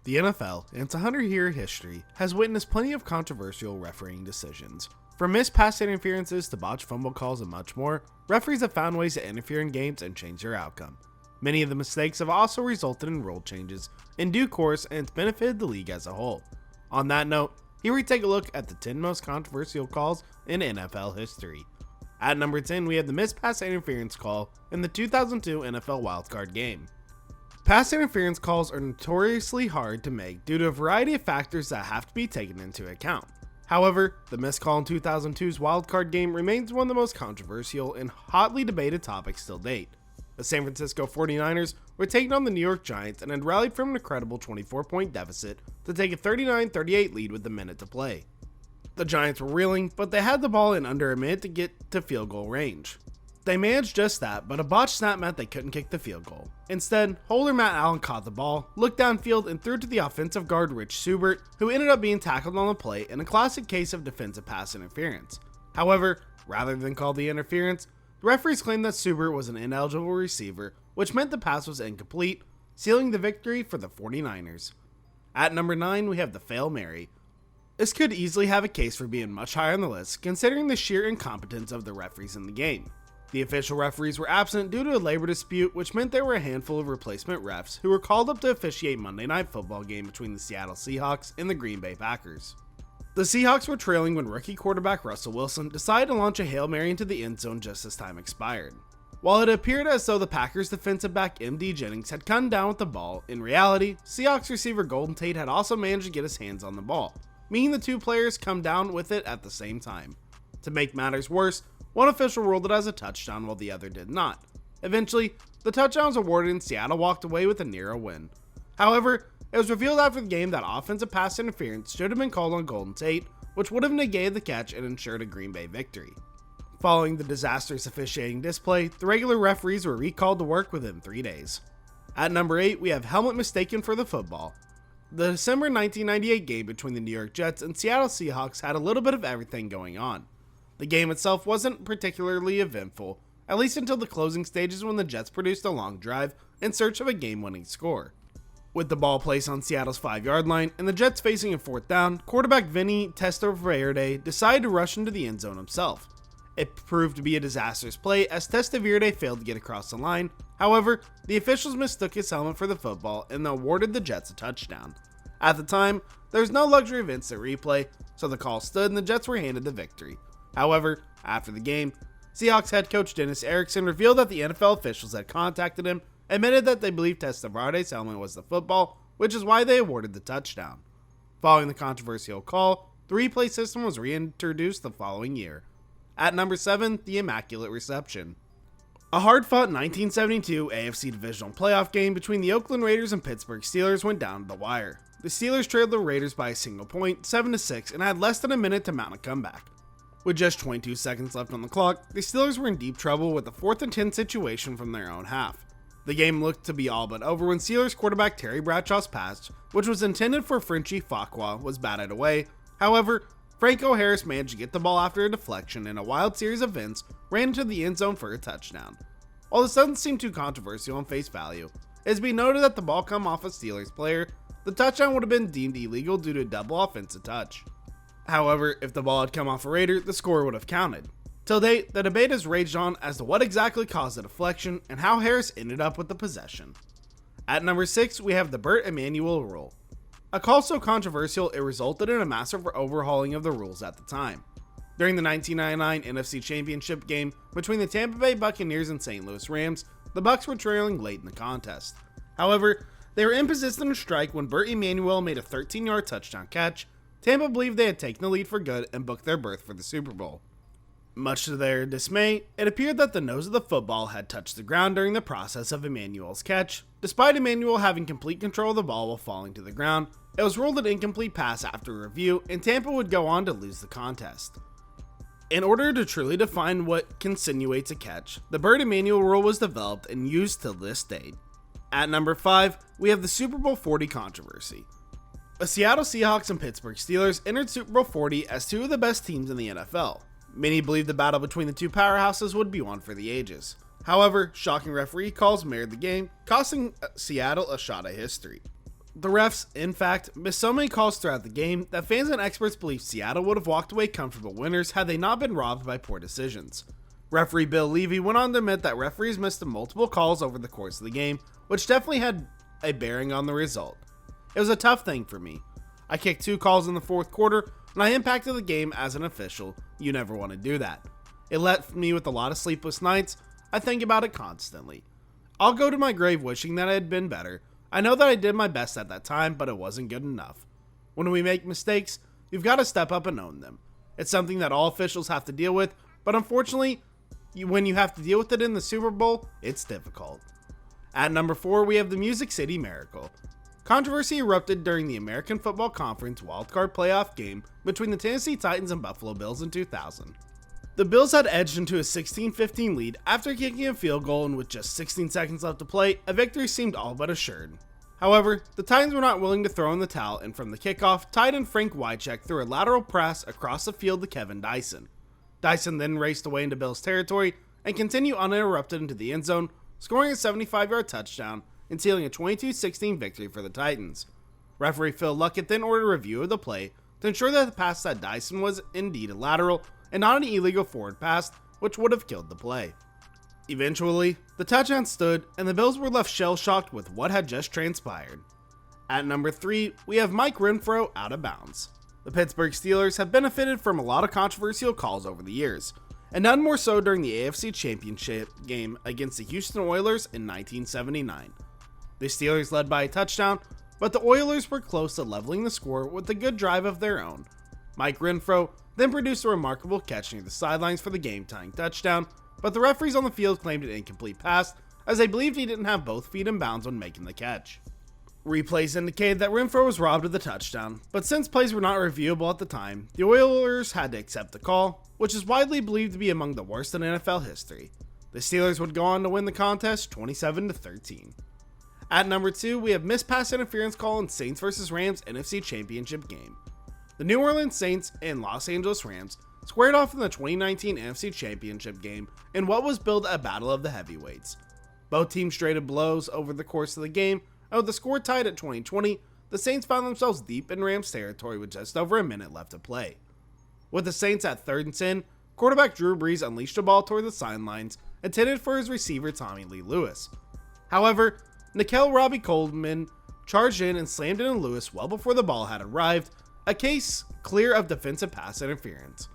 The NFL, in its 100-year history, has witnessed plenty of controversial refereeing decisions. From missed pass interferences to botched fumble calls and much more, referees have found ways to interfere in games and change their outcome. Many of the mistakes have also resulted in rule changes in due course, and it's benefited the league as a whole. On that note, here we take a look at the 10 most controversial calls in NFL history. At number 10, we have the missed pass interference call in the 2002 NFL wildcard game. Pass interference calls are notoriously hard to make due to a variety of factors that have to be taken into account. However, the missed call in 2002's wildcard game remains one of the most controversial and hotly debated topics till date. The San Francisco 49ers were taking on the New York Giants and had rallied from an incredible 24-point deficit to take a 39-38 lead with a minute to play. The Giants were reeling, but they had the ball in under a minute to get to field goal range. They managed just that, but a botched snap meant they couldn't kick the field goal. Instead, holder Matt Allen caught the ball, looked downfield, and threw it to the offensive guard Rich Subert, who ended up being tackled on the play in a classic case of defensive pass interference. However, rather than call the interference, the referees claimed that Subert was an ineligible receiver, which meant the pass was incomplete, sealing the victory for the 49ers. At number 9, we have the Fail Mary. This could easily have a case for being much higher on the list, considering the sheer incompetence of the referees in the game. The official referees were absent due to a labor dispute, which meant there were a handful of replacement refs who were called up to officiate Monday Night Football game between the Seattle Seahawks and the Green Bay Packers. The Seahawks were trailing when rookie quarterback Russell Wilson decided to launch a Hail Mary into the end zone just as time expired. While it appeared as though the Packers defensive back MD Jennings had come down with the ball, in reality, Seahawks receiver Golden Tate had also managed to get his hands on the ball, meaning the two players come down with it at the same time. To make matters worse, one official ruled it as a touchdown while the other did not. Eventually, the touchdown was awarded and Seattle walked away with a narrow win. However, it was revealed after the game that offensive pass interference should have been called on Golden Tate, which would have negated the catch and ensured a Green Bay victory. Following the disastrous officiating display, the regular referees were recalled to work within 3 days. At number 8, we have helmet mistaken for the football. The December 1998 game between the New York Jets and Seattle Seahawks had a little bit of everything going on. The game itself wasn't particularly eventful, at least until the closing stages when the Jets produced a long drive in search of a game-winning score. With the ball placed on Seattle's 5-yard line and the Jets facing a 4th down, quarterback Vinny Testaverde decided to rush into the end zone himself. It proved to be a disastrous play as Testaverde failed to get across the line. However, the officials mistook his helmet for the football and awarded the Jets a touchdown. At the time, there was no luxury of instant replay, so the call stood and the Jets were handed the victory. However, after the game, Seahawks head coach Dennis Erickson revealed that the NFL officials had contacted him, admitted that they believed Testaverde's helmet was the football, which is why they awarded the touchdown. Following the controversial call, the replay system was reintroduced the following year. At number 7, the Immaculate Reception. A hard-fought 1972 AFC Divisional Playoff game between the Oakland Raiders and Pittsburgh Steelers went down to the wire. The Steelers trailed the Raiders by a single point, 7-6, and had less than a minute to mount a comeback. With just 22 seconds left on the clock, the Steelers were in deep trouble with a 4th and 10 situation from their own half. The game looked to be all but over when Steelers quarterback Terry Bradshaw's pass, which was intended for Frenchie Fuqua, was batted away. However, Franco Harris managed to get the ball after a deflection and a wild series of events ran into the end zone for a touchdown. While this doesn't seem too controversial on face value, it is to be noted that the ball come off a Steelers player, the touchdown would have been deemed illegal due to a double offensive touch. However, if the ball had come off a Raider, the score would have counted. Till date, the debate has raged on as to what exactly caused the deflection and how Harris ended up with the possession. At number 6, we have the Bert Emanuel rule. A call so controversial it resulted in a massive overhauling of the rules at the time. During the 1999 NFC Championship game between the Tampa Bay Buccaneers and St. Louis Rams, the Bucs were trailing late in the contest. However, they were in position to strike when Bert Emanuel made a 13-yard touchdown catch. Tampa believed they had taken the lead for good and booked their berth for the Super Bowl. Much to their dismay, it appeared that the nose of the football had touched the ground during the process of Emanuel's catch. Despite Emanuel having complete control of the ball while falling to the ground, it was ruled an incomplete pass after review, and Tampa would go on to lose the contest. In order to truly define what insinuates a catch, the Bert Emanuel rule was developed and used till this date. At number 5, we have the Super Bowl 40 controversy. The Seattle Seahawks and Pittsburgh Steelers entered Super Bowl 40 as two of the best teams in the NFL. Many believed the battle between the two powerhouses would be one for the ages. However, shocking referee calls marred the game, costing Seattle a shot at history. The refs, in fact, missed so many calls throughout the game that fans and experts believe Seattle would have walked away comfortable winners had they not been robbed by poor decisions. Referee Bill Levy went on to admit that referees missed multiple calls over the course of the game, which definitely had a bearing on the result. It was a tough thing for me. I kicked 2 calls in the fourth quarter, and I impacted the game as an official. You never want to do that. It left me with a lot of sleepless nights. I think about it constantly. I'll go to my grave wishing that I had been better. I know that I did my best at that time, but it wasn't good enough. When we make mistakes, you've got to step up and own them. It's something that all officials have to deal with, but unfortunately, when you have to deal with it in the Super Bowl, it's difficult. At number 4, we have the Music City Miracle. Controversy erupted during the American Football Conference wildcard playoff game between the Tennessee Titans and Buffalo Bills in 2000. The Bills had edged into a 16-15 lead after kicking a field goal, and with just 16 seconds left to play, a victory seemed all but assured. However, the Titans were not willing to throw in the towel, and from the kickoff, tight end Frank Wycheck threw a lateral pass across the field to Kevin Dyson. Dyson then raced away into Bills territory and continued uninterrupted into the end zone, scoring a 75-yard touchdown and sealing a 22-16 victory for the Titans. Referee Phil Luckett then ordered a review of the play to ensure that the pass that Dyson was indeed a lateral and not an illegal forward pass, which would have killed the play. Eventually, the touchdown stood, and the Bills were left shell-shocked with what had just transpired. At number 3, we have Mike Renfro out of bounds. The Pittsburgh Steelers have benefited from a lot of controversial calls over the years, and none more so during the AFC Championship game against the Houston Oilers in 1979. The Steelers led by a touchdown, but the Oilers were close to leveling the score with a good drive of their own. Mike Renfro then produced a remarkable catch near the sidelines for the game-tying touchdown, but the referees on the field claimed an incomplete pass as they believed he didn't have both feet in bounds when making the catch. Replays indicated that Renfro was robbed of the touchdown, but since plays were not reviewable at the time, the Oilers had to accept the call, which is widely believed to be among the worst in NFL history. The Steelers would go on to win the contest 27-13. At number 2, we have missed pass interference call in Saints vs. Rams NFC Championship game. The New Orleans Saints and Los Angeles Rams squared off in the 2019 NFC Championship game in what was billed a battle of the heavyweights. Both teams traded blows over the course of the game, and with the score tied at 20-20, the Saints found themselves deep in Rams territory with just over a minute left to play. With the Saints at 3rd and 10, quarterback Drew Brees unleashed the ball toward the sidelines, intended for his receiver Tommy Lee Lewis. However, Nickel Robbie Coleman charged in and slammed into Lewis well before the ball had arrived, a case clear of defensive pass interference.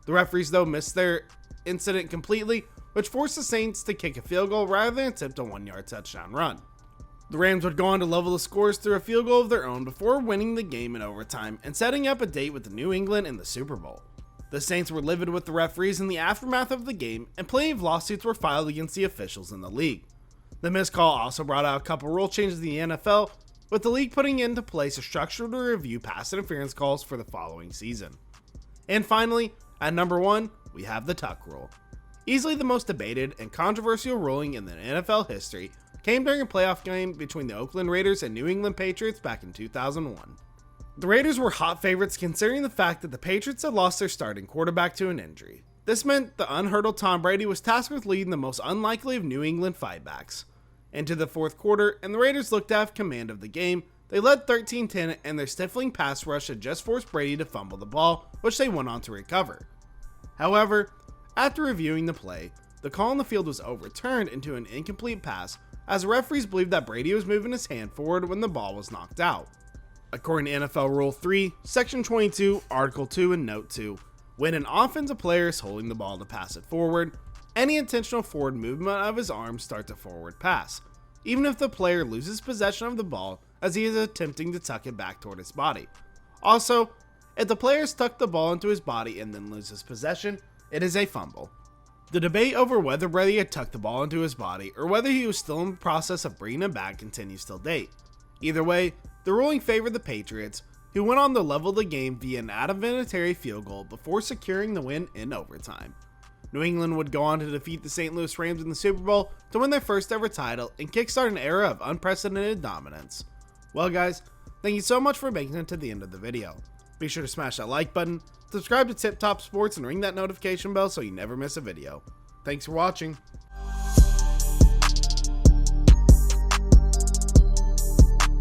The referees, though, missed their incident completely, which forced the Saints to kick a field goal rather than attempt a 1-yard touchdown run. The Rams would go on to level the scores through a field goal of their own before winning the game in overtime and setting up a date with the New England in the Super Bowl. The Saints were livid with the referees in the aftermath of the game, and plenty of lawsuits were filed against the officials in the league. The missed call also brought out a couple rule changes in the NFL, with the league putting into place a structure to review pass interference calls for the following season. And finally, at number 1, we have the tuck rule. Easily the most debated and controversial ruling in the NFL history came during a playoff game between the Oakland Raiders and New England Patriots back in 2001. The Raiders were hot favorites considering the fact that the Patriots had lost their starting quarterback to an injury. This meant the unhurdled Tom Brady was tasked with leading the most unlikely of New England fightbacks. Into the fourth quarter, and the Raiders looked to have command of the game. They led 13-10, and their stifling pass rush had just forced Brady to fumble the ball, which they went on to recover. However, after reviewing the play, the call on the field was overturned into an incomplete pass, as the referees believed that Brady was moving his hand forward when the ball was knocked out. According to NFL Rule 3, Section 22, Article 2, and Note 2, when an offensive player is holding the ball to pass it forward, any intentional forward movement of his arm starts a forward pass, even if the player loses possession of the ball as he is attempting to tuck it back toward his body. Also, if the player has tucked the ball into his body and then loses possession, it is a fumble. The debate over whether Brady had tucked the ball into his body or whether he was still in the process of bringing it back continues till date. Either way, the ruling favored the Patriots, who went on to level the game via an out-of-inventory field goal before securing the win in overtime. New England would go on to defeat the St. Louis Rams in the Super Bowl to win their first ever title and kickstart an era of unprecedented dominance. Well guys, thank you so much for making it to the end of the video. Be sure to smash that like button, subscribe to Tip Top Sports, and ring that notification bell so you never miss a video. Thanks for watching.